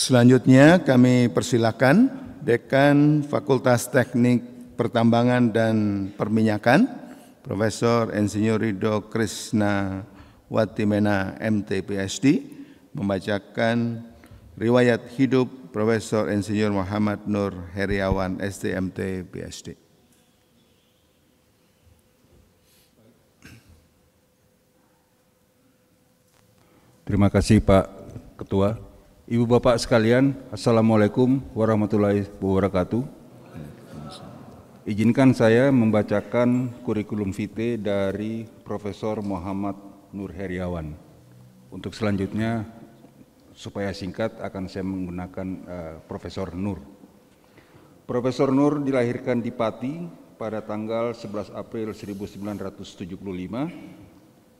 Selanjutnya kami persilakan Dekan Fakultas Teknik Pertambangan dan Perminyakan, Profesor Insinyur Ridho Krisna Watimena MT PhD, membacakan riwayat hidup Profesor Insinyur Muhammad Nur Heriawan STMT PhD. Terima kasih Pak Ketua. Ibu Bapak sekalian, Assalamualaikum warahmatullahi wabarakatuh. Izinkan saya membacakan kurikulum vitae dari Profesor Muhammad Nur Heriawan. Untuk selanjutnya, supaya singkat, akan saya menggunakan Profesor Nur. Profesor Nur dilahirkan di Pati pada tanggal 11 April 1975.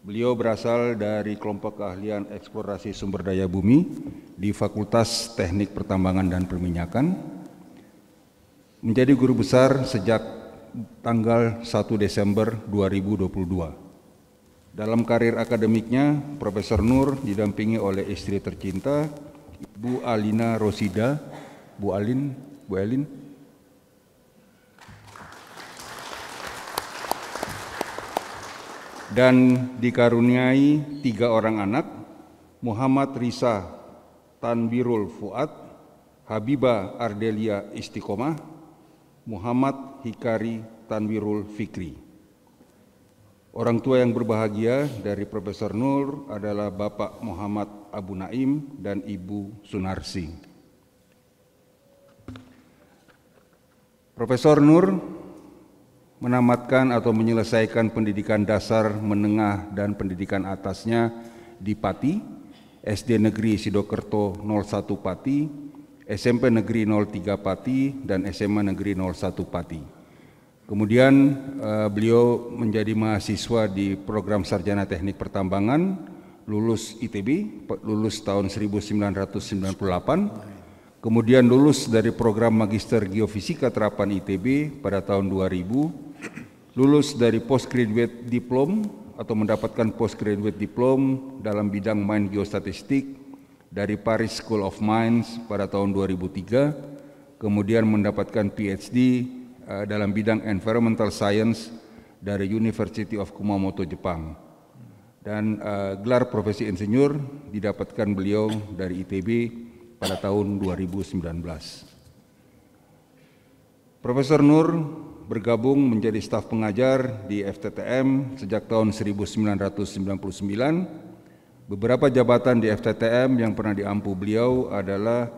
Beliau berasal dari kelompok keahlian eksplorasi sumber daya bumi di Fakultas Teknik Pertambangan dan Perminyakan. Menjadi guru besar sejak tanggal 1 Desember 2022. Dalam karir akademiknya, Profesor Nur didampingi oleh istri tercinta, Ibu Alina Rosida, Bu Elin, dan dikaruniai 3 orang anak, Muhammad Risa Tanbirul Fuad, Habibah Ardelia Istiqomah, Muhammad Hikari Tanwirul Fikri. Orang tua yang berbahagia dari Profesor Nur adalah Bapak Muhammad Abu Naim dan Ibu Sunarsi. Profesor Nur menamatkan atau menyelesaikan pendidikan dasar, menengah, dan pendidikan atasnya di Pati, SD Negeri Sidokerto 01 Pati, SMP Negeri 03 Pati, dan SMA Negeri 01 Pati. Kemudian beliau menjadi mahasiswa di program Sarjana Teknik Pertambangan, lulus ITB, lulus tahun 1998, kemudian lulus dari program Magister Geofisika Terapan ITB pada tahun 2000, lulus dari Postgraduate Diploma atau mendapatkan Postgraduate Diploma dalam bidang Mine Geostatistik dari Paris School of Mines pada tahun 2003, kemudian mendapatkan PhD dalam bidang Environmental Science dari University of Kumamoto, Jepang. Dan gelar profesi insinyur didapatkan beliau dari ITB pada tahun 2019. Profesor Nur bergabung menjadi staf pengajar di FTTM sejak tahun 1999. Beberapa jabatan di FTTM yang pernah diampu beliau adalah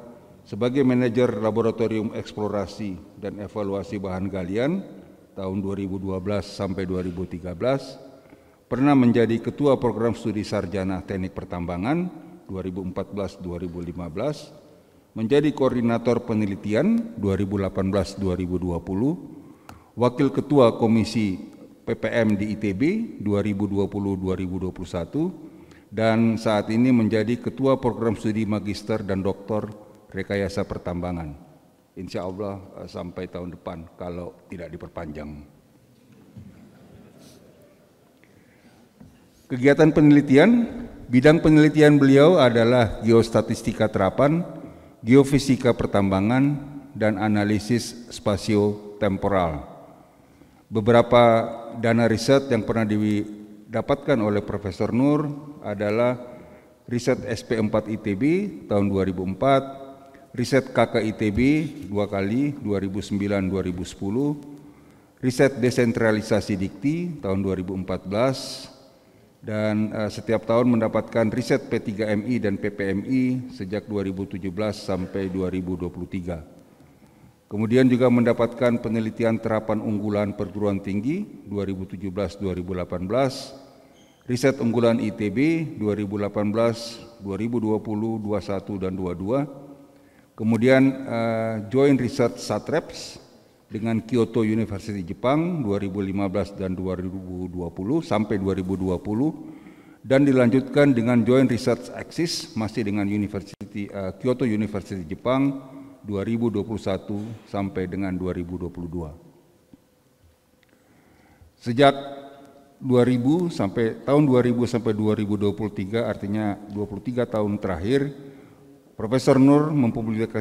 sebagai manajer laboratorium eksplorasi dan evaluasi bahan galian tahun 2012 sampai 2013, pernah menjadi ketua program studi sarjana teknik pertambangan 2014-2015, menjadi koordinator penelitian 2018-2020, wakil ketua komisi PPM di ITB 2020-2021, dan saat ini menjadi ketua program studi magister dan doktor rekayasa pertambangan. Insya Allah sampai tahun depan kalau tidak diperpanjang. Kegiatan penelitian, bidang penelitian beliau adalah geostatistika terapan, geofisika pertambangan, dan analisis spasio-temporal. Beberapa dana riset yang pernah didapatkan oleh Profesor Nur adalah riset SP4 ITB tahun 2004, riset KK ITB 2 kali 2009-2010, riset desentralisasi dikti tahun 2014, dan setiap tahun mendapatkan riset P3MI dan PPMI sejak 2017 sampai 2023. Kemudian juga mendapatkan penelitian terapan unggulan perguruan tinggi 2017-2018, riset unggulan ITB 2018, 2020, 21, dan 22. Kemudian joint research SATREPS dengan Kyoto University Jepang 2015 dan 2020 sampai 2020, dan dilanjutkan dengan joint research axis masih dengan Kyoto University Jepang 2021 sampai dengan 2022. Sejak 2000 sampai tahun 2000 sampai 2023, artinya 23 tahun terakhir, Profesor Nur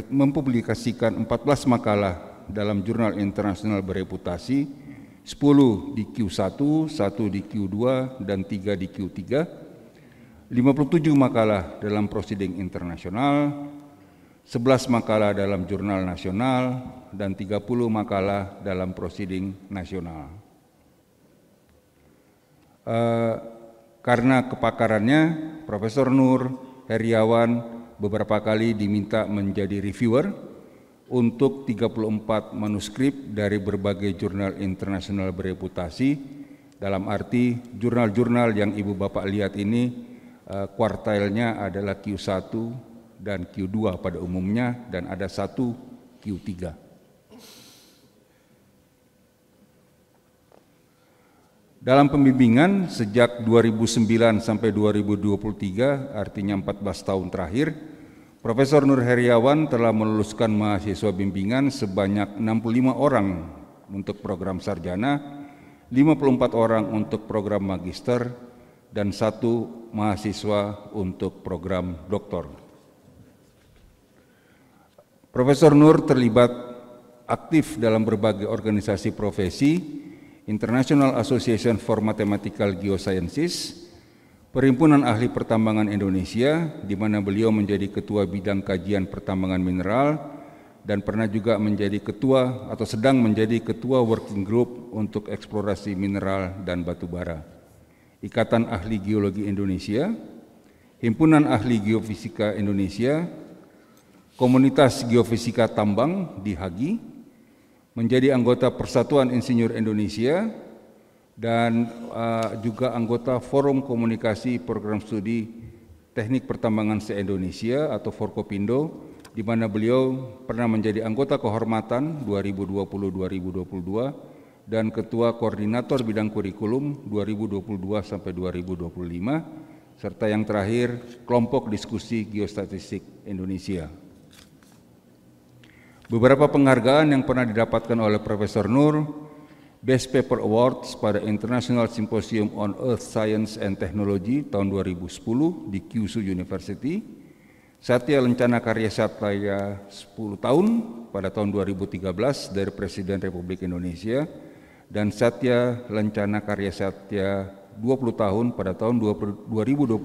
mempublikasikan 14 makalah dalam jurnal internasional bereputasi, 10 di Q1, 1 di Q2, dan 3 di Q3, 57 makalah dalam prosiding internasional, 11 makalah dalam jurnal nasional, dan 30 makalah dalam prosiding nasional. Karena kepakarannya, Profesor Nur Heriawan beberapa kali diminta menjadi reviewer untuk 34 manuskrip dari berbagai jurnal internasional bereputasi, dalam arti jurnal-jurnal yang Ibu Bapak lihat ini kuartilnya adalah Q1 dan Q2 pada umumnya, dan ada 1 Q3. Dalam pembimbingan sejak 2009 sampai 2023, artinya 14 tahun terakhir, Profesor Nur Heriawan telah meluluskan mahasiswa bimbingan sebanyak 65 orang untuk program sarjana, 54 orang untuk program magister, dan 1 mahasiswa untuk program doktor. Profesor Nur terlibat aktif dalam berbagai organisasi profesi, International Association for Mathematical Geosciences, Perhimpunan Ahli Pertambangan Indonesia, di mana beliau menjadi ketua bidang kajian pertambangan mineral dan pernah juga menjadi ketua atau sedang menjadi ketua working group untuk eksplorasi mineral dan batu bara. Ikatan Ahli Geologi Indonesia, Himpunan Ahli Geofisika Indonesia, Komunitas Geofisika Tambang di Hagi, menjadi anggota Persatuan Insinyur Indonesia, dan juga anggota Forum Komunikasi Program Studi Teknik Pertambangan se-Indonesia atau Forkopindo, di mana beliau pernah menjadi anggota kehormatan 2020-2022 dan ketua koordinator bidang kurikulum 2022 sampai 2025, serta yang terakhir kelompok diskusi geostatistik Indonesia. Beberapa penghargaan yang pernah didapatkan oleh Profesor Nur: Best Paper Awards pada International Symposium on Earth Science and Technology tahun 2010 di Kyushu University, Satya Lencana Karya Satya 10 tahun pada tahun 2013 dari Presiden Republik Indonesia, dan Satya Lencana Karya Satya 20 tahun pada tahun 2022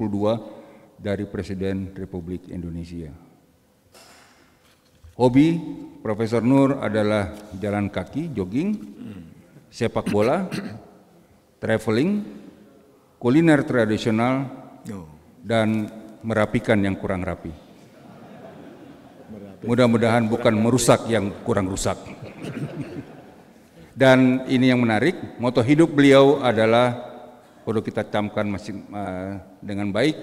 dari Presiden Republik Indonesia. Hobi Profesor Nur adalah jalan kaki, jogging, sepak bola, traveling, kuliner tradisional, dan merapikan yang kurang rapi. Mudah-mudahan bukan merusak yang kurang rusak. Dan ini yang menarik, moto hidup beliau adalah, perlu kita camkan dengan baik,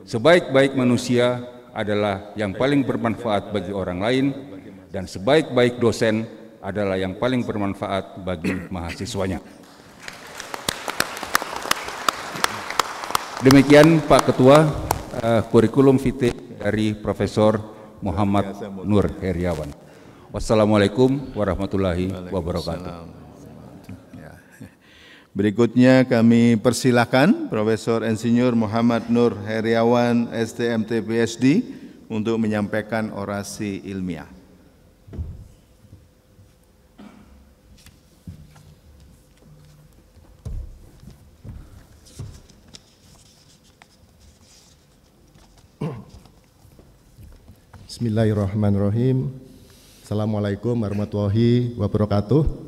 sebaik-baik manusia adalah yang paling bermanfaat bagi orang lain, dan sebaik-baik dosen adalah yang paling bermanfaat bagi mahasiswanya. Demikian Pak Ketua, kurikulum vitae dari Profesor Muhammad Nur Heriawan. Wassalamualaikum warahmatullahi wabarakatuh. Berikutnya kami persilakan Profesor Insinyur Muhammad Nur Heriawan, STMT PhD, untuk menyampaikan orasi ilmiah. Bismillahirrahmanirrahim. Assalamualaikum warahmatullahi wabarakatuh.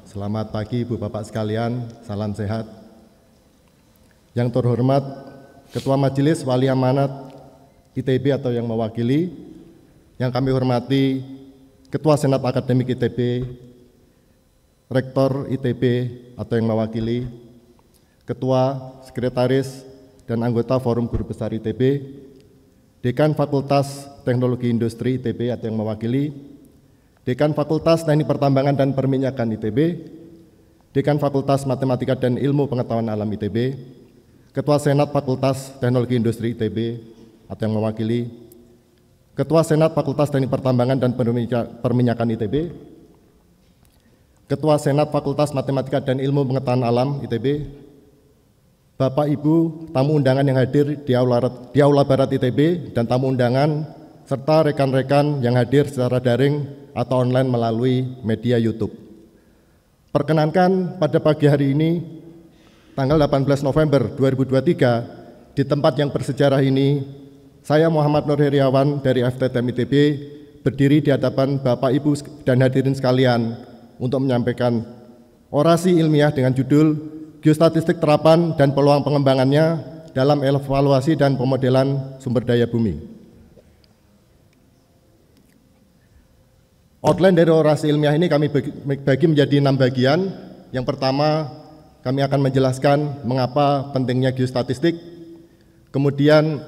Selamat pagi Ibu Bapak sekalian, salam sehat. Yang terhormat Ketua Majelis Wali Amanat ITB atau yang mewakili, yang kami hormati Ketua Senat Akademik ITB, Rektor ITB atau yang mewakili, Ketua, Sekretaris, dan anggota Forum Guru Besar ITB, Dekan Fakultas Teknologi Industri ITB atau yang mewakili, Dekan Fakultas Teknik Pertambangan dan Perminyakan ITB, Dekan Fakultas Matematika dan Ilmu Pengetahuan Alam ITB, Ketua Senat Fakultas Teknologi Industri ITB atau yang mewakili, Ketua Senat Fakultas Teknik Pertambangan dan Perminyakan ITB, Ketua Senat Fakultas Matematika dan Ilmu Pengetahuan Alam ITB, Bapak Ibu tamu undangan yang hadir di Aula Barat ITB dan tamu undangan serta rekan-rekan yang hadir secara daring atau online melalui media YouTube. Perkenankan pada pagi hari ini, tanggal 18 November 2023, di tempat yang bersejarah ini, saya Muhammad Nur Heriawan dari FTTM ITB berdiri di hadapan Bapak Ibu dan hadirin sekalian untuk menyampaikan orasi ilmiah dengan judul Geostatistik Terapan dan Peluang Pengembangannya dalam Evaluasi dan Pemodelan Sumber Daya Bumi. Outline dari orasi ilmiah ini kami bagi menjadi 6 bagian. Yang pertama, kami akan menjelaskan mengapa pentingnya geostatistik. Kemudian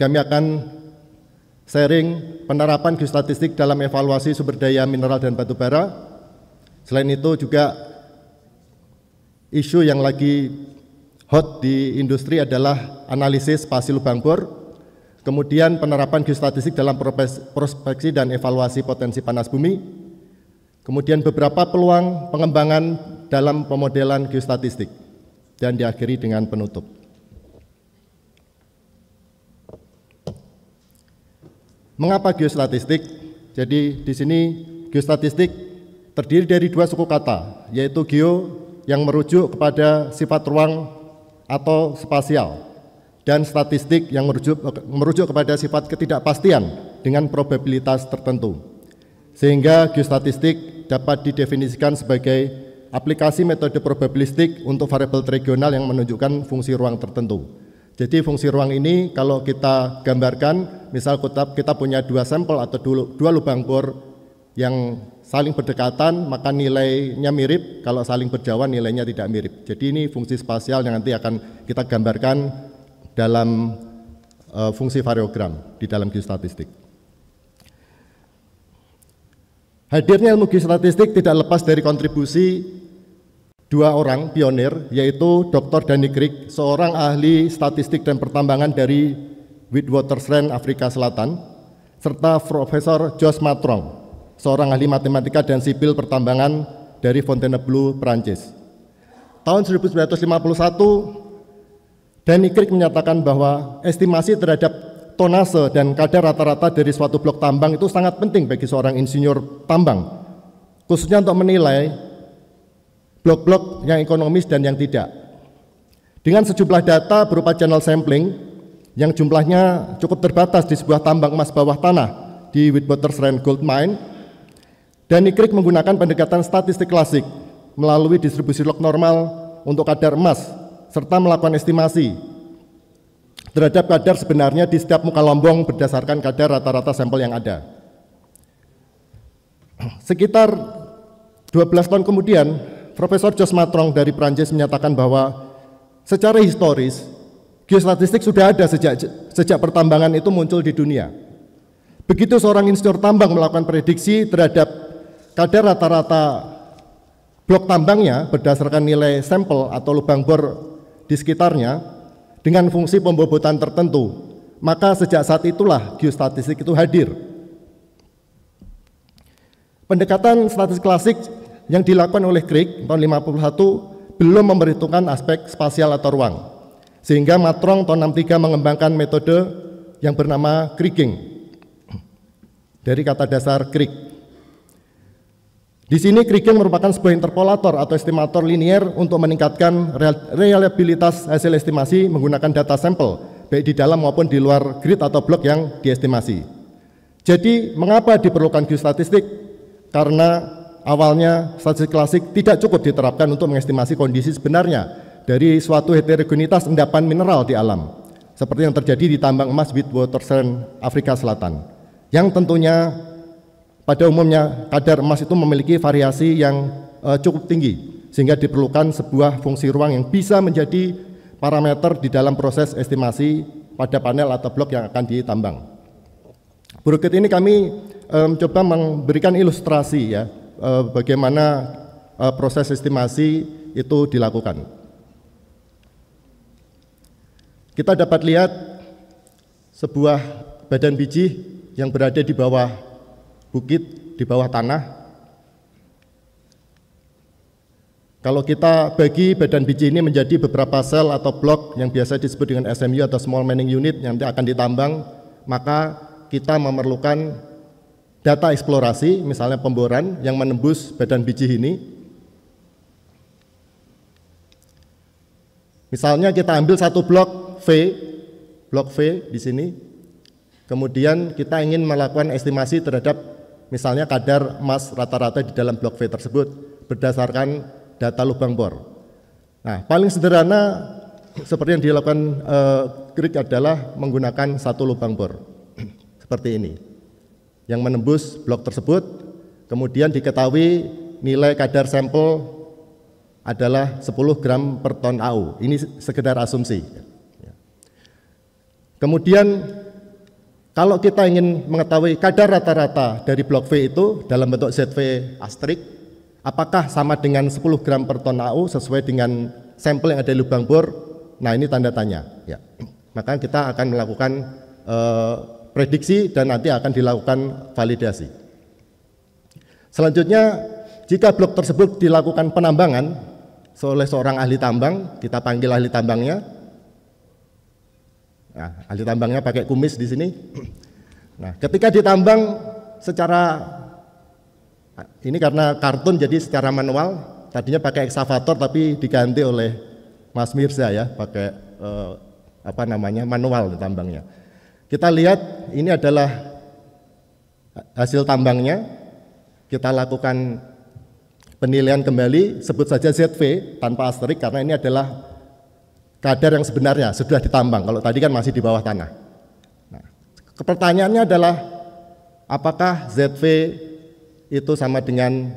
kami akan sharing penerapan geostatistik dalam evaluasi sumber daya mineral dan batu bara. Selain itu juga isu yang lagi hot di industri adalah analisis spasi lubang bor. Kemudian penerapan geostatistik dalam prospeksi dan evaluasi potensi panas bumi. Kemudian beberapa peluang pengembangan dalam pemodelan geostatistik. Dan diakhiri dengan penutup. Mengapa geostatistik? Jadi di sini geostatistik terdiri dari 2 suku kata, yaitu geo yang merujuk kepada sifat ruang atau spasial, dan statistik yang merujuk kepada sifat ketidakpastian dengan probabilitas tertentu. Sehingga geostatistik dapat didefinisikan sebagai aplikasi metode probabilistik untuk variabel regional yang menunjukkan fungsi ruang tertentu. Jadi fungsi ruang ini kalau kita gambarkan, misal kita punya 2 sampel atau 2 lubang bor yang saling berdekatan, maka nilainya mirip, kalau saling berjauhan nilainya tidak mirip. Jadi ini fungsi spasial yang nanti akan kita gambarkan dalam fungsi variogram di dalam geostatistik. Hadirnya ilmu geostatistik tidak lepas dari kontribusi 2 orang pionir, yaitu Dr. Danny Crick, seorang ahli statistik dan pertambangan dari Witwatersrand, Afrika Selatan, serta Profesor Jos Matrong, seorang ahli matematika dan sipil pertambangan dari Fontainebleau, Perancis. Tahun 1951, Danny Crick menyatakan bahwa estimasi terhadap tonase dan kadar rata-rata dari suatu blok tambang itu sangat penting bagi seorang insinyur tambang, khususnya untuk menilai blok-blok yang ekonomis dan yang tidak. Dengan sejumlah data berupa channel sampling yang jumlahnya cukup terbatas di sebuah tambang emas bawah tanah di Witwatersrand Gold Mine, Danny Crick menggunakan pendekatan statistik klasik melalui distribusi log normal untuk kadar emas serta melakukan estimasi terhadap kadar sebenarnya di setiap muka lombong berdasarkan kadar rata-rata sampel yang ada. Sekitar 12 tahun kemudian, Profesor Jos Matrong dari Prancis menyatakan bahwa secara historis geostatistik sudah ada sejak pertambangan itu muncul di dunia. Begitu seorang insinyur tambang melakukan prediksi terhadap kadar rata-rata blok tambangnya berdasarkan nilai sampel atau lubang bor di sekitarnya dengan fungsi pembobotan tertentu, maka sejak saat itulah geostatistik itu hadir. Pendekatan statistik klasik yang dilakukan oleh Crick tahun 51 belum memperhitungkan aspek spasial atau ruang, sehingga Matrong tahun 63 mengembangkan metode yang bernama Cricking dari kata dasar Crick. Di sini Cricking merupakan sebuah interpolator atau estimator linier untuk meningkatkan reliabilitas hasil estimasi menggunakan data sampel baik di dalam maupun di luar grid atau blok yang diestimasi. Jadi mengapa diperlukan geostatistik? Karena awalnya statistik klasik tidak cukup diterapkan untuk mengestimasi kondisi sebenarnya dari suatu heterogenitas endapan mineral di alam, seperti yang terjadi di tambang emas Witwatersrand, Afrika Selatan, yang tentunya pada umumnya kadar emas itu memiliki variasi yang cukup tinggi, sehingga diperlukan sebuah fungsi ruang yang bisa menjadi parameter di dalam proses estimasi pada panel atau blok yang akan ditambang. Berikut ini kami coba memberikan ilustrasi ya, bagaimana proses estimasi itu dilakukan. Kita dapat lihat sebuah badan biji yang berada di bawah bukit, di bawah tanah. Kalau kita bagi badan biji ini menjadi beberapa sel atau blok yang biasa disebut dengan SMU atau Small Mining Unit yang nanti akan ditambang, maka kita memerlukan data eksplorasi, misalnya pemboran yang menembus badan biji ini. Misalnya kita ambil satu blok V di sini, kemudian kita ingin melakukan estimasi terhadap misalnya kadar emas rata-rata di dalam blok V tersebut berdasarkan data lubang bor. Nah, paling sederhana seperti yang dilakukan Grid adalah menggunakan satu lubang bor seperti ini yang menembus blok tersebut, kemudian diketahui nilai kadar sampel adalah 10 gram per ton AU. Ini sekedar asumsi. Kemudian kalau kita ingin mengetahui kadar rata-rata dari blok V itu dalam bentuk ZV astrik, apakah sama dengan 10 gram per ton AU sesuai dengan sampel yang ada di lubang bor? Nah, ini tanda tanya. Ya. Maka kita akan melakukan prediksi dan nanti akan dilakukan validasi. Selanjutnya, jika blok tersebut dilakukan penambangan oleh seorang ahli tambang, kita panggil ahli tambangnya. Nah, ahli tambangnya pakai kumis di sini. Nah, ketika ditambang secara ini karena kartun jadi secara manual, tadinya pakai eksavator tapi diganti oleh Mas Mirza ya, pakai manual tambangnya. Kita lihat ini adalah hasil tambangnya. Kita lakukan penilaian kembali, sebut saja ZV tanpa asterik karena ini adalah kadar yang sebenarnya sudah ditambang. Kalau tadi kan masih di bawah tanah. Nah, pertanyaannya adalah apakah ZV itu sama dengan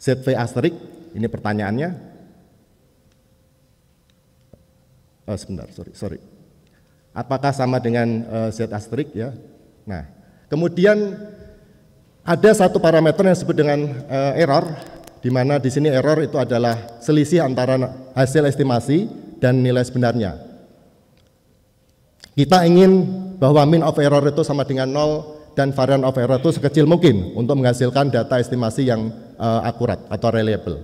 ZV asterik? Ini pertanyaannya. Sorry. Apakah sama dengan Z asterik ya? Nah, kemudian ada satu parameter yang disebut dengan error, di mana di sini error itu adalah selisih antara hasil estimasi dan nilai sebenarnya. Kita ingin bahwa mean of error itu sama dengan 0 dan varian of error itu sekecil mungkin untuk menghasilkan data estimasi yang akurat atau reliable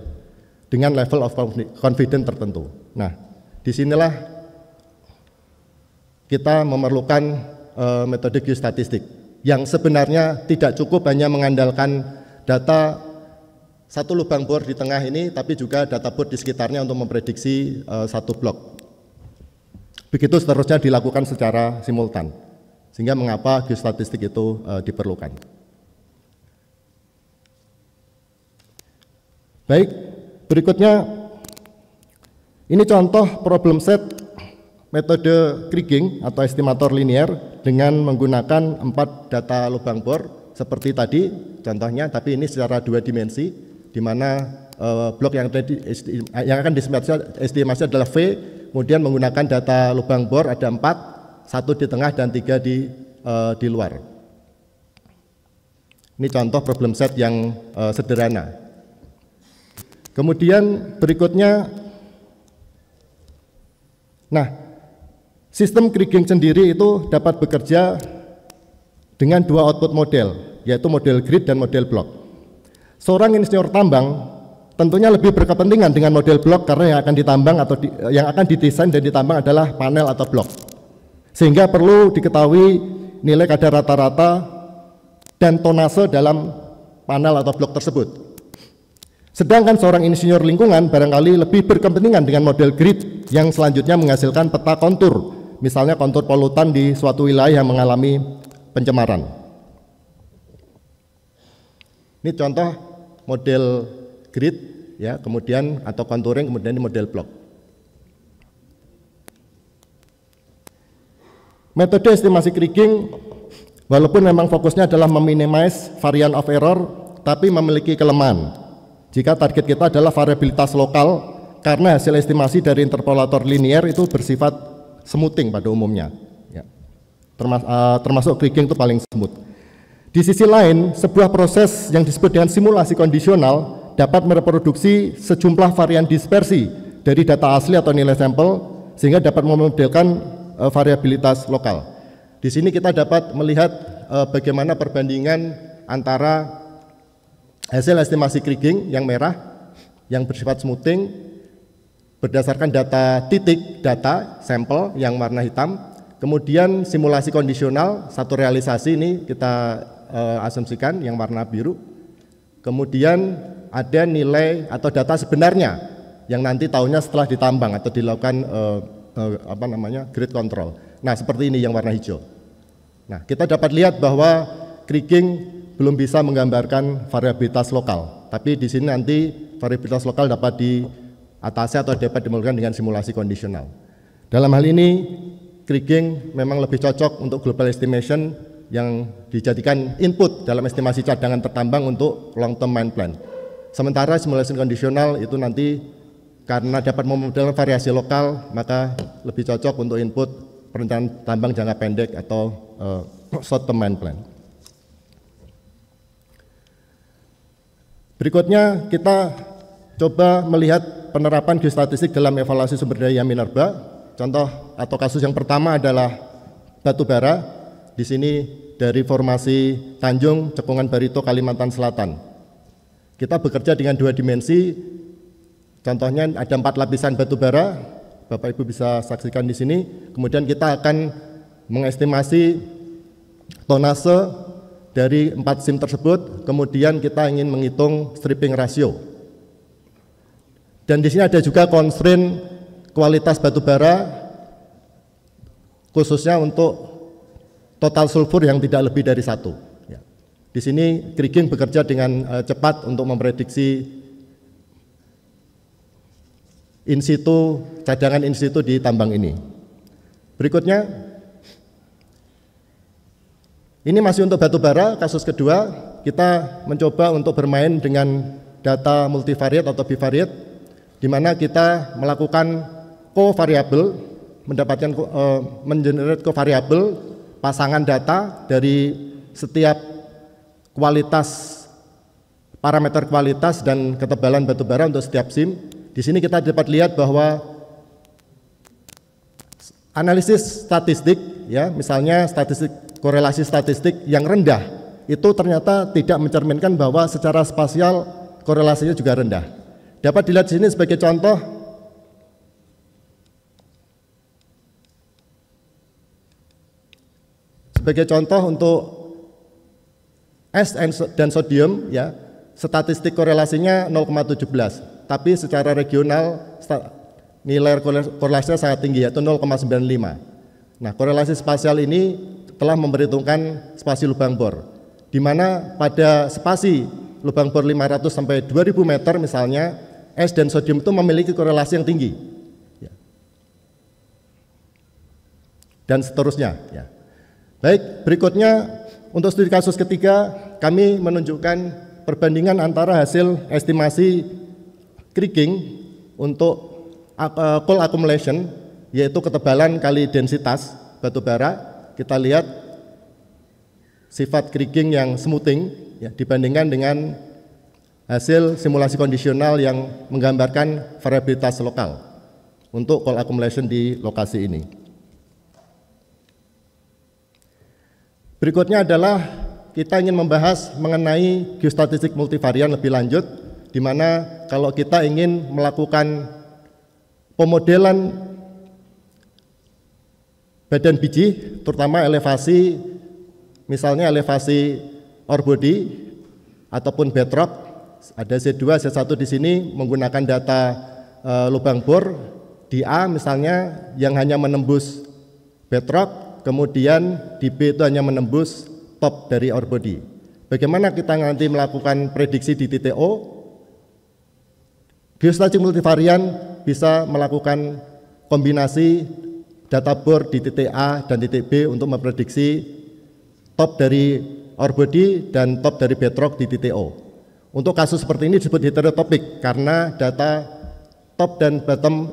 dengan level of confidence tertentu. Nah, disinilah kita memerlukan metode geostatistik yang sebenarnya tidak cukup hanya mengandalkan data satu lubang bor di tengah ini, tapi juga data bor di sekitarnya untuk memprediksi satu blok. Begitu seterusnya dilakukan secara simultan. Sehingga mengapa geostatistik itu diperlukan. Baik, berikutnya ini contoh problem set metode kriging atau estimator linear dengan menggunakan 4 data lubang bor seperti tadi contohnya, tapi ini secara 2 dimensi, di mana blok yang akan diestimasi adalah V, kemudian menggunakan data lubang bor ada 4, 1 di tengah dan 3 di luar. Ini contoh problem set yang sederhana. Kemudian berikutnya, nah, sistem kriging sendiri itu dapat bekerja dengan 2 output model, yaitu model grid dan model blok. Seorang insinyur tambang tentunya lebih berkepentingan dengan model blok karena yang akan ditambang atau yang akan didesain dan ditambang adalah panel atau blok. Sehingga perlu diketahui nilai kadar rata-rata dan tonase dalam panel atau blok tersebut. Sedangkan seorang insinyur lingkungan barangkali lebih berkepentingan dengan model grid yang selanjutnya menghasilkan peta kontur, misalnya kontur polutan di suatu wilayah yang mengalami pencemaran. Ini contoh model grid ya, kemudian atau contouring, kemudian ini model blok. Metode estimasi kriging walaupun memang fokusnya adalah meminimize varian of error, tapi memiliki kelemahan. Jika target kita adalah variabilitas lokal, karena hasil estimasi dari interpolator linear itu bersifat smoothing pada umumnya. Ya. Termasuk kriging itu paling smooth. Di sisi lain, sebuah proses yang disebut dengan simulasi kondisional dapat mereproduksi sejumlah varian dispersi dari data asli atau nilai sampel, sehingga dapat memodelkan variabilitas lokal. Di sini kita dapat melihat bagaimana perbandingan antara hasil estimasi kriging yang merah yang bersifat smoothing berdasarkan data titik, data sampel yang warna hitam, kemudian simulasi kondisional, satu realisasi ini kita asumsikan yang warna biru, kemudian ada nilai atau data sebenarnya yang nanti tahunya setelah ditambang atau dilakukan grid control. Nah, seperti ini yang warna hijau. Nah, kita dapat lihat bahwa kriging belum bisa menggambarkan variabilitas lokal, tapi di sini nanti variabilitas lokal dapat diatasi atau dapat dimulakan dengan simulasi kondisional. Dalam hal ini, kriging memang lebih cocok untuk global estimation yang dijadikan input dalam estimasi cadangan tertambang untuk long term mine plan. Sementara simulasi kondisional itu nanti karena dapat memodelkan variasi lokal, maka lebih cocok untuk input perencanaan tambang jangka pendek atau short term mine plan. Berikutnya kita coba melihat penerapan geostatistik dalam evaluasi sumber daya minerba. Contoh atau kasus yang pertama adalah batu bara. Di sini dari formasi Tanjung, Cekungan Barito, Kalimantan Selatan. Kita bekerja dengan dua dimensi. Contohnya ada 4 lapisan batu bara. Bapak Ibu bisa saksikan di sini. Kemudian kita akan mengestimasi tonase dari 4 SIM tersebut, kemudian kita ingin menghitung stripping ratio. Dan di sini ada juga constraint kualitas batu bara, khususnya untuk total sulfur yang tidak lebih dari 1. Ya. Di sini kriging bekerja dengan cepat untuk memprediksi in situ, cadangan in situ di tambang ini. Berikutnya, ini masih untuk batu bara, kasus kedua, kita mencoba untuk bermain dengan data multivariate atau bivariate, di mana kita melakukan covariable, mendapatkan mengenerate covariable pasangan data dari setiap kualitas, parameter kualitas dan ketebalan batu bara untuk setiap SIM. Di sini kita dapat lihat bahwa analisis statistik, ya, misalnya korelasi statistik yang rendah itu ternyata tidak mencerminkan bahwa secara spasial korelasinya juga rendah. Dapat dilihat di sini sebagai contoh. Sebagai contoh untuk es dan sodium, ya, statistik korelasinya 0,17, tapi secara regional nilai korelasinya sangat tinggi, yaitu 0,95. Nah, korelasi spasial ini telah memperhitungkan spasi lubang bor, di mana pada spasi lubang bor 500 sampai 2000 meter misalnya, es dan sodium itu memiliki korelasi yang tinggi, ya. Dan seterusnya. Ya. Baik, berikutnya untuk studi kasus ketiga, kami menunjukkan perbandingan antara hasil estimasi kriging untuk coal accumulation, yaitu ketebalan kali densitas batu bara. Kita lihat sifat kriging yang smoothing, ya, dibandingkan dengan hasil simulasi kondisional yang menggambarkan variabilitas lokal untuk coal accumulation di lokasi ini. Berikutnya adalah kita ingin membahas mengenai geostatistik multivarian lebih lanjut, di mana kalau kita ingin melakukan pemodelan badan biji, terutama elevasi, misalnya elevasi ore body ataupun bedrock, ada C2, C1 di sini menggunakan data lubang bor di A misalnya yang hanya menembus bedrock, kemudian di B itu hanya menembus top dari ore body. Bagaimana kita nanti melakukan prediksi di titik O? Geostatistik multivarian bisa melakukan kombinasi data bor di titik A dan titik B untuk memprediksi top dari ore body dan top dari bedrock di titik O. Untuk kasus seperti ini disebut heterotopik karena data top dan bottom,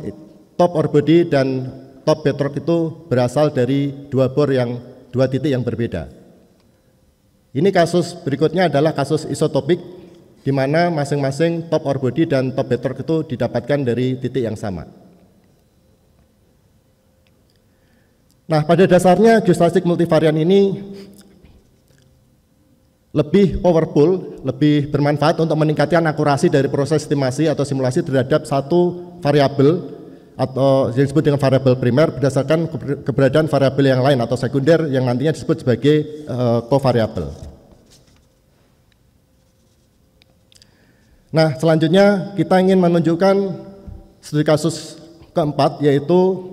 top ore body dan top bedrock itu berasal dari dua titik yang berbeda. Ini kasus berikutnya adalah kasus isotopik, di mana masing-masing top ore body dan top bedrock itu didapatkan dari titik yang sama. Nah, pada dasarnya geostatistik multivarian ini lebih powerful, lebih bermanfaat untuk meningkatkan akurasi dari proses estimasi atau simulasi terhadap satu variabel atau yang disebut dengan variabel primer berdasarkan keberadaan variabel yang lain atau sekunder yang nantinya disebut sebagai kovariabel. Nah, selanjutnya kita ingin menunjukkan studi kasus keempat, yaitu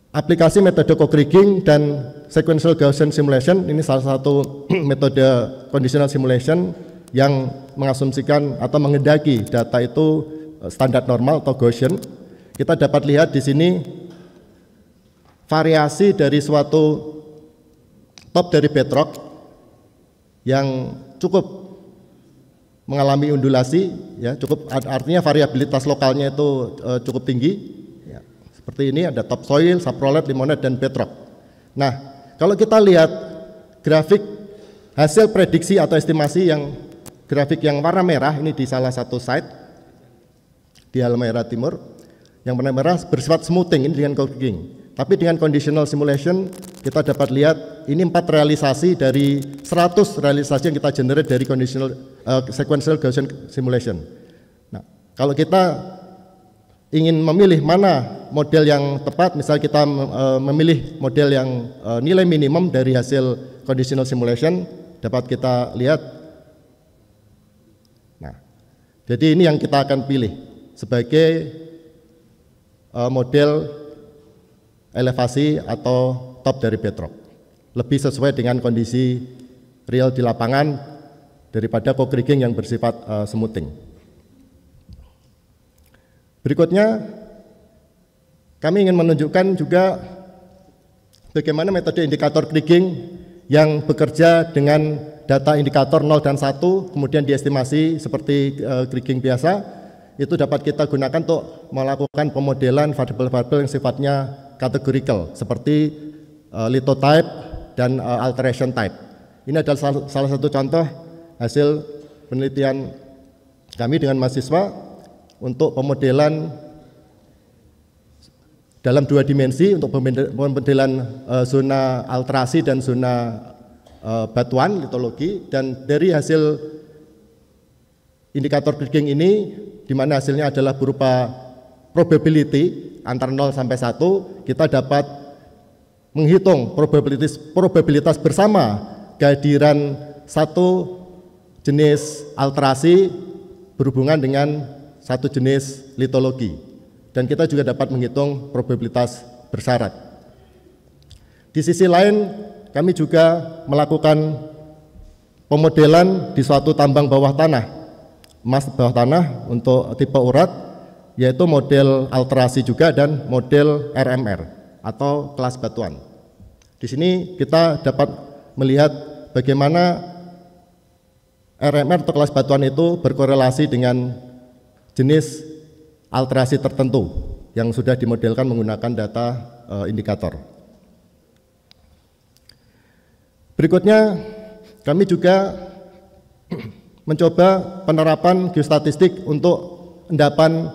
aplikasi metode co-kriging dan sequential Gaussian simulation. Ini salah satu metode conditional simulation yang mengasumsikan atau menghendaki data itu standar normal atau Gaussian. Kita dapat lihat di sini variasi dari suatu top dari bedrock yang cukup mengalami undulasi, ya, cukup artinya variabilitas lokalnya itu cukup tinggi. Ya, seperti ini ada topsoil, saprolite, limonite, dan bedrock. Nah, kalau kita lihat grafik hasil prediksi atau estimasi yang grafik yang warna merah ini di salah satu site di Halmahera Timur, yang warna merah bersifat smoothing ini dengan co-kriging. Tapi dengan conditional simulation kita dapat lihat ini 4 realisasi dari 100 realisasi yang kita generate dari conditional sequential Gaussian simulation. Nah, kalau kita ingin memilih mana model yang tepat, misal kita memilih model yang nilai minimum dari hasil conditional simulation, dapat kita lihat. Nah, jadi ini yang kita akan pilih sebagai model elevasi atau top dari bedrock, lebih sesuai dengan kondisi real di lapangan daripada co-kriging yang bersifat smoothing. Berikutnya kami ingin menunjukkan juga bagaimana metode indikator kriging yang bekerja dengan data indikator 0 dan 1 kemudian diestimasi seperti kriging biasa, itu dapat kita gunakan untuk melakukan pemodelan variabel-variabel yang sifatnya categorical seperti lithotype dan alteration type. Ini adalah salah satu contoh hasil penelitian kami dengan mahasiswa untuk pemodelan dalam 2 dimensi untuk pemodelan zona alterasi dan zona batuan litologi, dan dari hasil indikator kriging ini di mana hasilnya adalah berupa probability antara 0 sampai 1, kita dapat menghitung probabilitas bersama kehadiran satu jenis alterasi berhubungan dengan satu jenis litologi, dan kita juga dapat menghitung probabilitas bersyarat. Di sisi lain, kami juga melakukan pemodelan di suatu tambang bawah tanah, emas bawah tanah untuk tipe urat, yaitu model alterasi juga dan model RMR atau kelas batuan. Di sini kita dapat melihat bagaimana RMR atau kelas batuan itu berkorelasi dengan jenis alterasi tertentu yang sudah dimodelkan menggunakan data indikator. Berikutnya kami juga mencoba penerapan geostatistik untuk endapan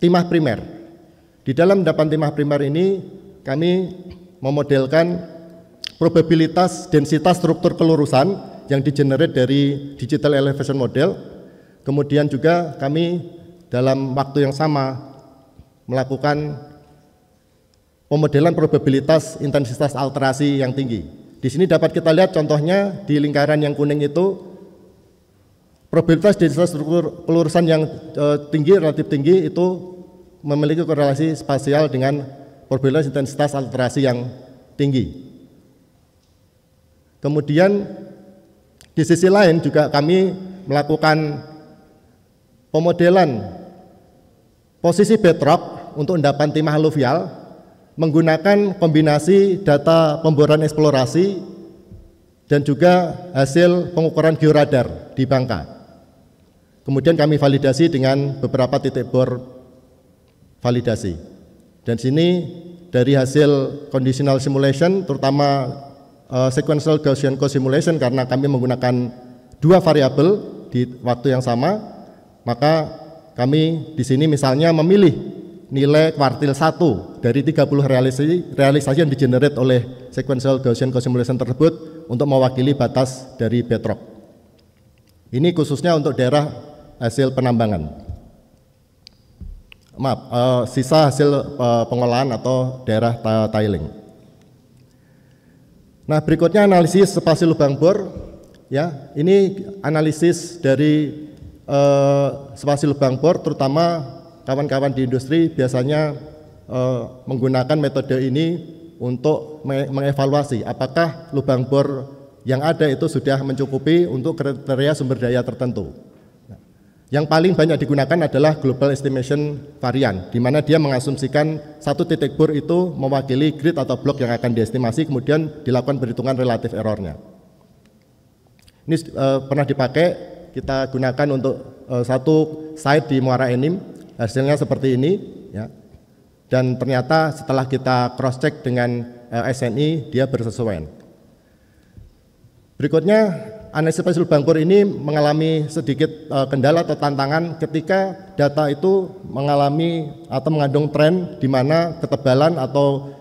timah primer. Di dalam endapan timah primer ini kami memodelkan probabilitas densitas struktur kelurusan yang digenerate dari digital elevation model. Kemudian juga kami dalam waktu yang sama melakukan pemodelan probabilitas intensitas alterasi yang tinggi. Di sini dapat kita lihat contohnya di lingkaran yang kuning itu probabilitas densitas struktur kelurusan yang tinggi, relatif tinggi itu memiliki korelasi spasial dengan probabilitas intensitas alterasi yang tinggi. Kemudian di sisi lain juga kami melakukan pemodelan posisi bedrock untuk endapan timah aluvial menggunakan kombinasi data pemboran eksplorasi dan juga hasil pengukuran georadar di Bangka. Kemudian kami validasi dengan beberapa titik bor validasi. Dan sini dari hasil conditional simulation, terutama sequential Gaussian co-simulation, karena kami menggunakan 2 variabel di waktu yang sama, maka kami di sini misalnya memilih nilai kuartil 1 dari 30 realisasi yang di-generate oleh sequential Gaussian co-simulation tersebut untuk mewakili batas dari bedrock. Ini khususnya untuk daerah hasil penambangan. Sisa hasil pengolahan atau daerah tiling. Nah, berikutnya analisis spasi lubang bor. Ya, ini analisis dari spasi lubang bor, terutama kawan-kawan di industri biasanya menggunakan metode ini untuk mengevaluasi apakah lubang bor yang ada itu sudah mencukupi untuk kriteria sumber daya tertentu. Yang paling banyak digunakan adalah global estimation varian, di mana dia mengasumsikan satu titik bor itu mewakili grid atau blok yang akan diestimasi, kemudian dilakukan perhitungan relatif errornya. Ini pernah dipakai, kita gunakan untuk satu site di Muara Enim, hasilnya seperti ini, ya. Dan ternyata setelah kita cross check dengan SNI, dia bersesuaian. Berikutnya, analisis spasi lubang bor ini mengalami sedikit kendala atau tantangan ketika data itu mengalami atau mengandung tren di mana ketebalan atau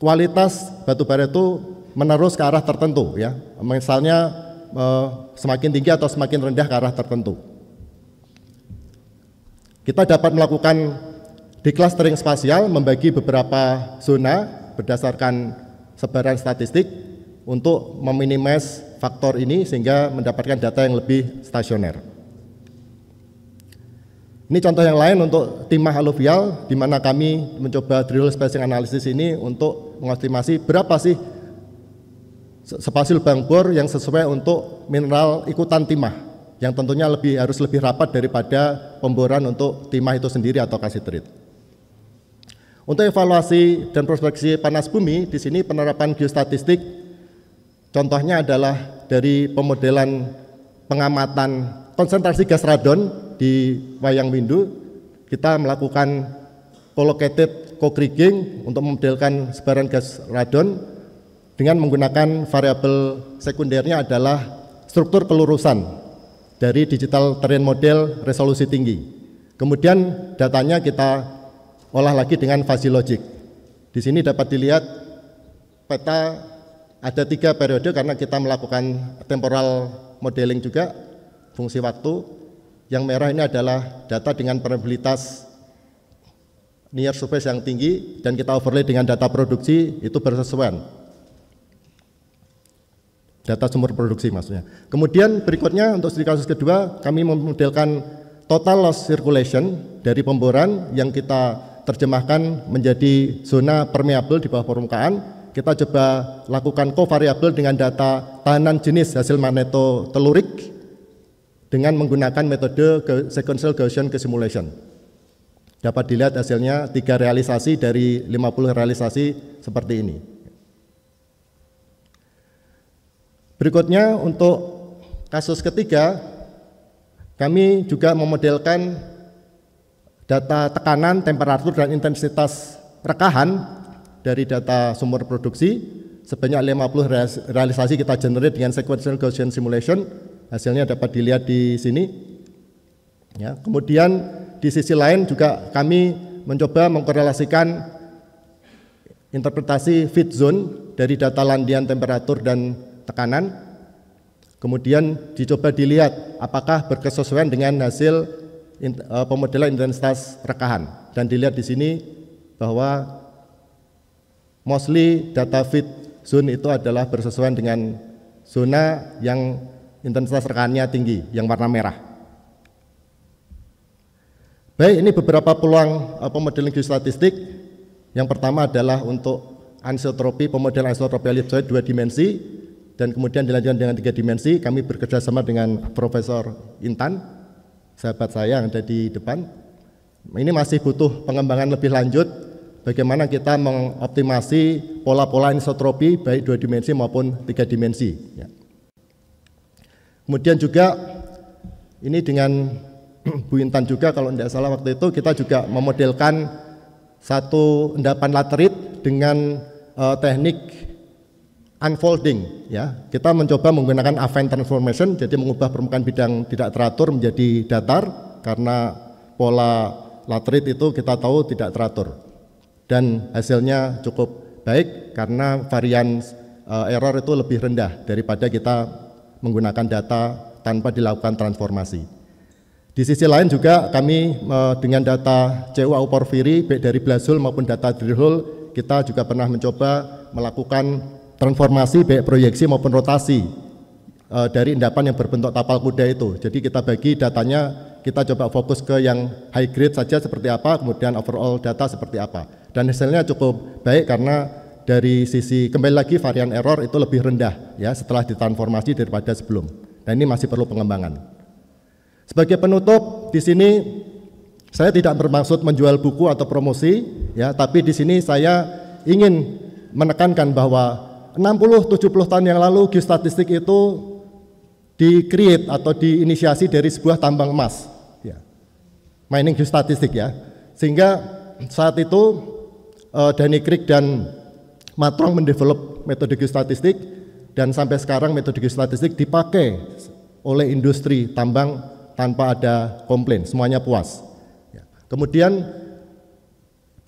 kualitas batu bara itu menerus ke arah tertentu, ya. Misalnya semakin tinggi atau semakin rendah ke arah tertentu. Kita dapat melakukan declustering spasial, membagi beberapa zona berdasarkan sebaran statistik untuk meminimize faktor ini sehingga mendapatkan data yang lebih stasioner. Ini contoh yang lain untuk timah aluvial, di mana kami mencoba drill spacing analysis ini untuk mengestimasi berapa sih spasi lubang bor yang sesuai untuk mineral ikutan timah, yang tentunya harus lebih rapat daripada pemboran untuk timah itu sendiri atau kasitrit. Untuk evaluasi dan prospeksi panas bumi, di sini penerapan geostatistik, contohnya adalah dari pemodelan pengamatan konsentrasi gas radon di Wayang Windu. Kita melakukan collocated co-kriging untuk memodelkan sebaran gas radon dengan menggunakan variabel sekundernya adalah struktur kelurusan dari digital terrain model resolusi tinggi. Kemudian datanya kita olah lagi dengan fuzzy logic. Di sini dapat dilihat peta ada 3 periode karena kita melakukan temporal modeling juga, fungsi waktu. Yang merah ini adalah data dengan probabilitas near surface yang tinggi dan kita overlay dengan data produksi, itu bersesuaian. Data sumber produksi maksudnya. Kemudian berikutnya untuk studi kasus kedua, kami memodelkan total loss circulation dari pemboran yang kita terjemahkan menjadi zona permeable di bawah permukaan. Kita coba lakukan covariable dengan data tahanan jenis hasil magnetotelurik dengan menggunakan metode sequential Gaussian simulation. Dapat dilihat hasilnya 3 realisasi dari 50 realisasi seperti ini. Berikutnya untuk kasus ketiga, kami juga memodelkan data tekanan, temperatur, dan intensitas rekahan dari data sumber produksi. Sebanyak 50 realisasi kita generate dengan sequential Gaussian simulation. Hasilnya dapat dilihat di sini. Ya, kemudian di sisi lain juga kami mencoba mengkorelasikan interpretasi fit zone dari data landian temperatur dan tekanan, kemudian dicoba dilihat apakah berkesesuaian dengan hasil pemodelan intensitas rekahan, dan dilihat di sini bahwa mostly data fit zone itu adalah bersesuaian dengan zona yang intensitas rekahannya tinggi, yang warna merah. Baik, ini beberapa peluang pemodelan geostatistik. Yang pertama adalah untuk anisotropi, pemodelan anisotropi ellipsoid 2 dimensi. Dan kemudian dilanjutkan dengan 3 dimensi. Kami bekerja sama dengan Profesor Intan, sahabat saya yang ada di depan. Ini masih butuh pengembangan lebih lanjut, bagaimana kita mengoptimasi pola-pola anisotropi baik 2 dimensi maupun 3 dimensi. Ya. Kemudian juga ini dengan Bu Intan juga, kalau tidak salah waktu itu kita juga memodelkan satu endapan laterit dengan teknik unfolding, ya. Kita mencoba menggunakan affine transformation, jadi mengubah permukaan bidang tidak teratur menjadi datar karena pola flat rate itu kita tahu tidak teratur dan hasilnya cukup baik karena varian error itu lebih rendah daripada kita menggunakan data tanpa dilakukan transformasi. Di sisi lain juga kami dengan data CUAU Porphyry baik dari Blazhole maupun data Drillhole kita juga pernah mencoba melakukan transformasi baik proyeksi maupun rotasi dari endapan yang berbentuk tapal kuda itu. Jadi kita bagi datanya, kita coba fokus ke yang high grade saja seperti apa, kemudian overall data seperti apa. Dan hasilnya cukup baik karena dari sisi kembali lagi varian error itu lebih rendah ya setelah ditransformasi daripada sebelum. Dan ini masih perlu pengembangan. Sebagai penutup, di sini saya tidak bermaksud menjual buku atau promosi, ya, tapi di sini saya ingin menekankan bahwa 60-70 tahun yang lalu geostatistik itu di-create atau diinisiasi dari sebuah tambang emas, ya, mining geostatistik ya, sehingga saat itu Danny Crick dan Matrong mendevelop metode geostatistik dan sampai sekarang metode geostatistik dipakai oleh industri tambang tanpa ada komplain, semuanya puas. Kemudian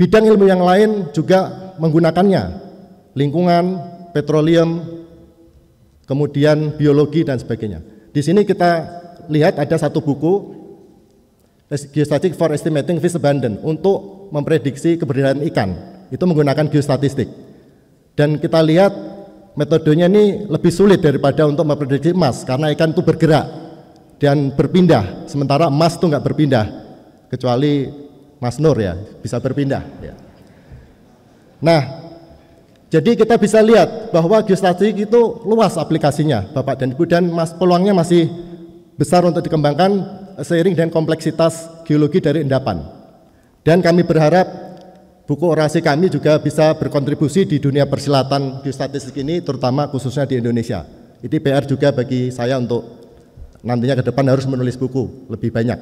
bidang ilmu yang lain juga menggunakannya, lingkungan, petroleum, kemudian biologi dan sebagainya. Di sini kita lihat ada satu buku, Geostatistics for Estimating Fish Abundance, untuk memprediksi keberadaan ikan. Itu menggunakan geostatistik. Dan kita lihat metodenya ini lebih sulit daripada untuk memprediksi emas, karena ikan itu bergerak dan berpindah, sementara emas itu nggak berpindah, kecuali Mas Nur ya, bisa berpindah. Ya. Nah, jadi kita bisa lihat bahwa geostatistik itu luas aplikasinya, Bapak dan Ibu, dan peluangnya masih besar untuk dikembangkan seiring dengan kompleksitas geologi dari endapan. Dan kami berharap buku orasi kami juga bisa berkontribusi di dunia persilatan geostatistik ini, terutama khususnya di Indonesia. Ini PR juga bagi saya untuk nantinya ke depan harus menulis buku lebih banyak.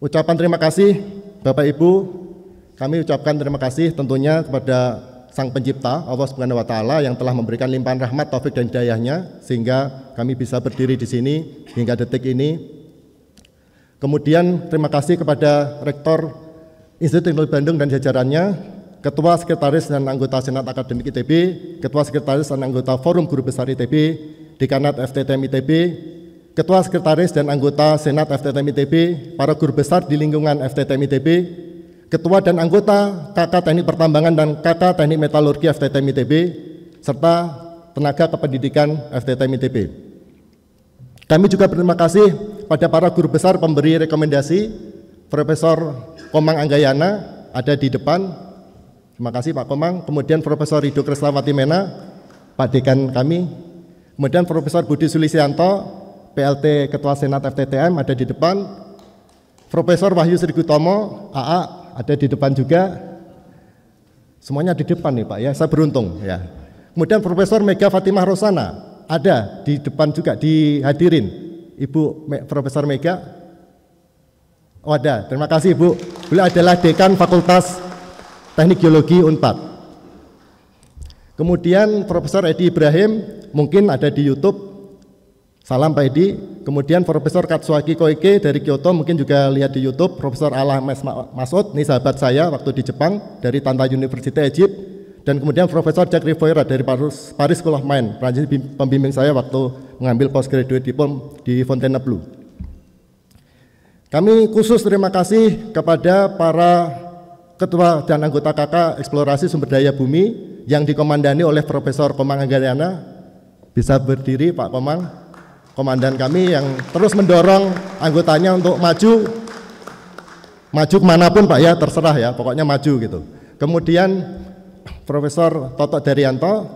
Ucapan terima kasih Bapak Ibu, kami ucapkan terima kasih tentunya kepada Sang Pencipta Allah Subhanahu wa taala yang telah memberikan limpahan rahmat, taufik dan hidayahnya sehingga kami bisa berdiri di sini hingga detik ini. Kemudian terima kasih kepada Rektor Institut Teknologi Bandung dan jajarannya, Ketua Sekretaris dan anggota Senat Akademik ITB, Ketua Sekretaris dan anggota Forum Guru Besar ITB, Dekanat FTTM ITB, Ketua Sekretaris dan anggota Senat FTTM ITB, para guru besar di lingkungan FTTM ITB, Ketua dan anggota KK Teknik Pertambangan dan KK Teknik Metalurgi FTTM ITB, serta tenaga kependidikan FTTM ITB. Kami juga berterima kasih pada para guru besar pemberi rekomendasi, Profesor Komang Anggayana ada di depan. Terima kasih Pak Komang. Kemudian Profesor Rido Kreslawati Mena, Pak Dekan kami. Kemudian Profesor Budi Sulisianto, PLT Ketua Senat FTTM ada di depan. Profesor Wahyu Sri Gutomo, AA ada di depan juga. Semuanya di depan nih Pak ya, saya beruntung ya. Kemudian Profesor Mega Fatimah Rosana ada di depan juga, dihadirin. Ibu Profesor Mega. Oh ada, terima kasih Bu. Beliau adalah Dekan Fakultas Teknik Geologi Unpad. Kemudian Profesor Edi Ibrahim mungkin ada di YouTube. Salam Pak Edi. Kemudian Profesor Katsuaki Koike dari Kyoto mungkin juga lihat di YouTube. Profesor Alah Masud, ini sahabat saya waktu di Jepang dari Tanta University Egypt. Dan kemudian Profesor Jack Rivoira dari Paris School of Mines, Prancis, pembimbing saya waktu mengambil postgraduate diploma di Fontainebleau. Kami khusus terima kasih kepada para ketua dan anggota KK Eksplorasi Sumber Daya Bumi yang dikomandani oleh Profesor Komang Anggayana. Bisa berdiri Pak Komang, komandan kami yang terus mendorong anggotanya untuk maju kemanapun Pak ya, terserah ya, pokoknya maju gitu. Kemudian Profesor Toto Daryanto,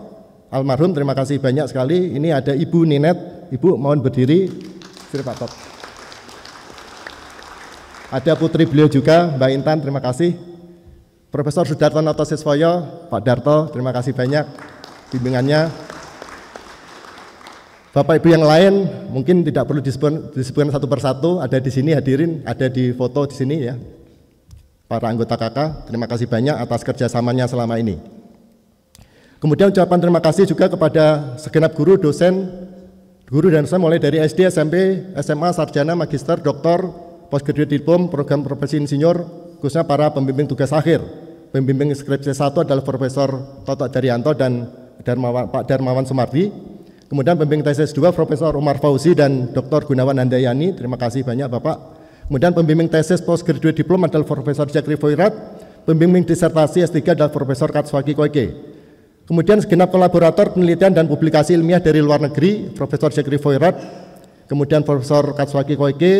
almarhum, terima kasih banyak sekali. Ini ada Ibu Ninet, Ibu mohon berdiri. Sini Pak Tot. Ada putri beliau juga, Mbak Intan, terima kasih. Profesor Sudarto Noto Siswoyo, Pak Darto, terima kasih banyak bimbingannya. Bapak Ibu yang lain mungkin tidak perlu disebutkan satu persatu, ada di sini hadirin, ada di foto di sini ya. Para anggota KK, terima kasih banyak atas kerjasamanya selama ini. Kemudian ucapan terima kasih juga kepada segenap guru, dosen, guru dan dosen mulai dari SD, SMP, SMA, sarjana, magister, doktor, postgraduate diploma, program profesi insinyur, khususnya para pembimbing tugas akhir. Pembimbing skripsi 1 adalah Profesor Toto Daryanto dan Pak Darmawan Sumardi. Kemudian pembimbing tesis 2 Profesor Umar Fauzi dan Dr. Gunawan Handayani. Terima kasih banyak Bapak. Kemudian pembimbing tesis postgraduate diploma adalah Profesor Jacri Foirat. Pembimbing disertasi S3 adalah Profesor Katsuaki Koike. Kemudian segenap kolaborator penelitian dan publikasi ilmiah dari luar negeri, Profesor Jacri Foirat, kemudian Profesor Katsuaki Koike,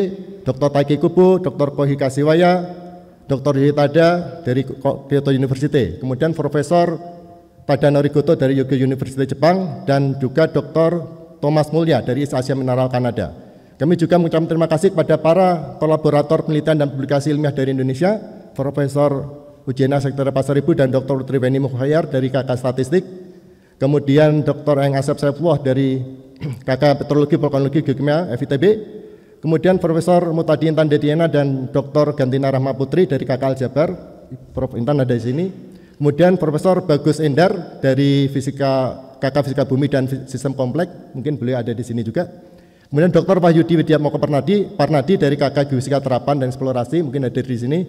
Dr. Taiki Kubo, Dr. Kohi Kashiwaya, Dr. Hitada dari Kyoto University, kemudian Profesor Tadanori Goto dari Yogyo University Jepang, dan juga Dr. Thomas Mulya dari East Asia Mineral Kanada. Kami juga mengucapkan terima kasih kepada para kolaborator penelitian dan publikasi ilmiah dari Indonesia, Profesor Ujena Sektor Pasar Ibu dan Dr. Triweni Mukhayyar dari KK Statistik, kemudian Dr. Eng Asep Saifullah dari KK Petrologi Vulkanologi Geokimia FITB, kemudian Profesor Mutadi Intan Dediana dan Dr. Gantina Rahma Putri dari KK Aljabar, Prof. Intan ada di sini, kemudian Profesor Bagus Endar dari KK Fisika Bumi dan Sistem Kompleks, mungkin beliau ada di sini juga, kemudian Dr. Wahyudi Widyatmoko Parnadi dari KK Geofisika Terapan dan Eksplorasi, mungkin ada di sini.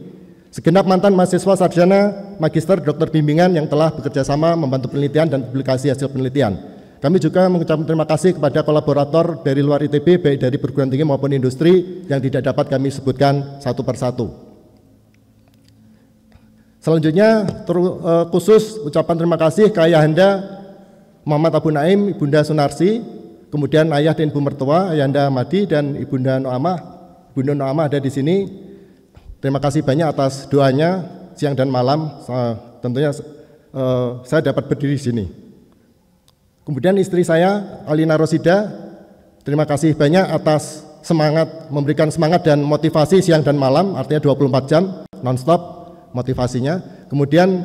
Segenap mantan mahasiswa sarjana, magister, dokter bimbingan yang telah bekerja sama membantu penelitian dan publikasi hasil penelitian. Kami juga mengucapkan terima kasih kepada kolaborator dari luar ITB, baik dari perguruan tinggi maupun industri yang tidak dapat kami sebutkan satu persatu. Selanjutnya, khusus ucapan terima kasih ke Ayahanda Muhammad Abu Naim, Ibunda Sunarsi, kemudian ayah dan ibu mertua, Ayahanda Madi dan Ibunda Noamah. Ibunda Noamah ada di sini. Terima kasih banyak atas doanya siang dan malam. Tentunya saya dapat berdiri di sini. Kemudian istri saya, Alina Rosida, terima kasih banyak atas semangat, memberikan semangat dan motivasi siang dan malam, artinya 24 jam non-stop motivasinya. Kemudian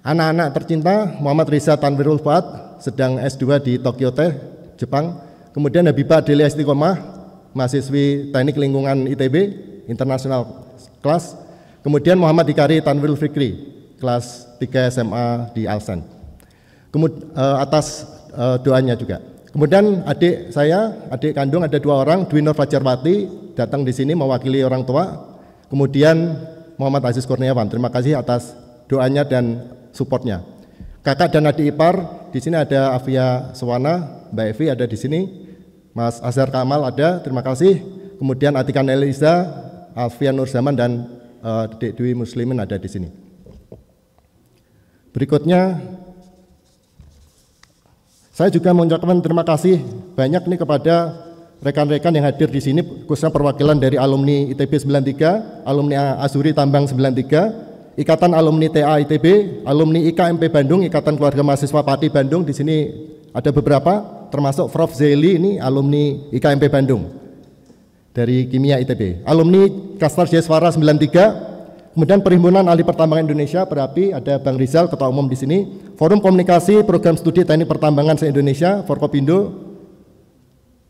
anak-anak tercinta, Muhammad Riza Tanwirul Fuad, sedang S2 di Tokyo Tech, Jepang. Kemudian Habibah Delia Istiqomah, mahasiswi Teknik Lingkungan ITB, International Kelas. Kemudian Muhammad Dikari Tanwirul Fikri, kelas 3 SMA di Alsen. Atas doanya juga. Kemudian adik saya, adik kandung ada 2 orang, Dwi Nur Fajarwati datang di sini mewakili orang tua. Kemudian Muhammad Aziz Kurniawan, terima kasih atas doanya dan supportnya. Kakak dan adik ipar, di sini ada Afia Suwana, Mbak Evi ada di sini, Mas Azhar Kamal ada, terima kasih. Kemudian Atikan Eliza, Alfian Nur Zaman dan Dek Dwi Muslimin ada di sini. Berikutnya, saya juga mengucapkan terima kasih banyak nih kepada rekan-rekan yang hadir di sini, khususnya perwakilan dari alumni ITB 93, alumni Azuri Tambang 93, Ikatan Alumni TA ITB, alumni IKMP Bandung, Ikatan Keluarga Mahasiswa Pati Bandung. Di sini ada beberapa, termasuk Prof. Zeli ini alumni IKMP Bandung dari Kimia ITB, alumni Kastar Jeswara 93, kemudian Perhimpunan Ahli Pertambangan Indonesia Perapi, ada Bang Rizal ketua umum di sini, Forum Komunikasi Program Studi Teknik Pertambangan se-Indonesia, Forkopindo,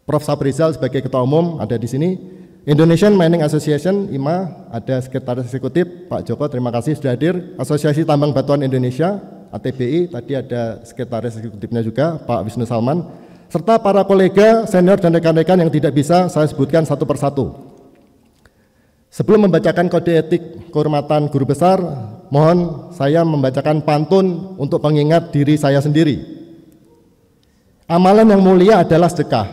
Prof. Sabrizal sebagai ketua umum ada di sini, Indonesian Mining Association IMA, ada Sekretaris Eksekutif Pak Joko, terima kasih sudah hadir, Asosiasi Tambang Batuan Indonesia ATBI, tadi ada Sekretaris Eksekutifnya juga Pak Wisnu Salman, serta para kolega, senior dan rekan-rekan yang tidak bisa saya sebutkan satu persatu. Sebelum membacakan kode etik kehormatan guru besar, mohon saya membacakan pantun untuk pengingat diri saya sendiri. Amalan yang mulia adalah sedekah,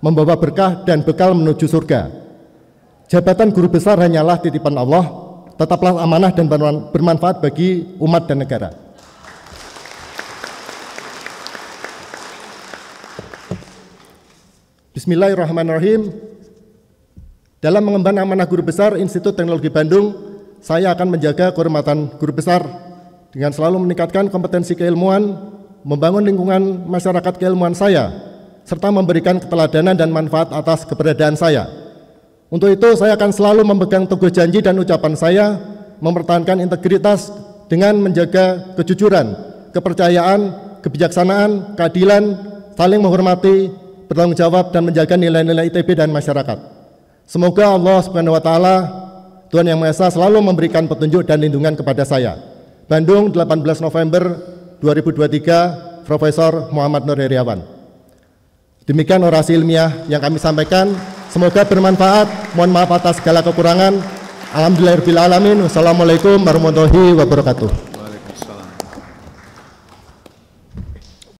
membawa berkah dan bekal menuju surga. Jabatan guru besar hanyalah titipan Allah, tetaplah amanah dan bermanfaat bagi umat dan negara. Bismillahirrahmanirrahim. Dalam mengemban amanah guru besar Institut Teknologi Bandung, saya akan menjaga kehormatan guru besar dengan selalu meningkatkan kompetensi keilmuan, membangun lingkungan masyarakat keilmuan saya, serta memberikan keteladanan dan manfaat atas keberadaan saya. Untuk itu, saya akan selalu memegang teguh janji dan ucapan saya, mempertahankan integritas dengan menjaga kejujuran, kepercayaan, kebijaksanaan, keadilan, saling menghormati, bertanggung jawab dan menjaga nilai-nilai ITB dan masyarakat. Semoga Allah Subhanahu wa taala, Tuhan Yang Maha Esa, selalu memberikan petunjuk dan lindungan kepada saya. Bandung, 18 November 2023, Profesor Muhammad Nur Heriawan. Demikian orasi ilmiah yang kami sampaikan. Semoga bermanfaat. Mohon maaf atas segala kekurangan. Alhamdulillahirabbil alamin. Wassalamualaikum warahmatullahi wabarakatuh.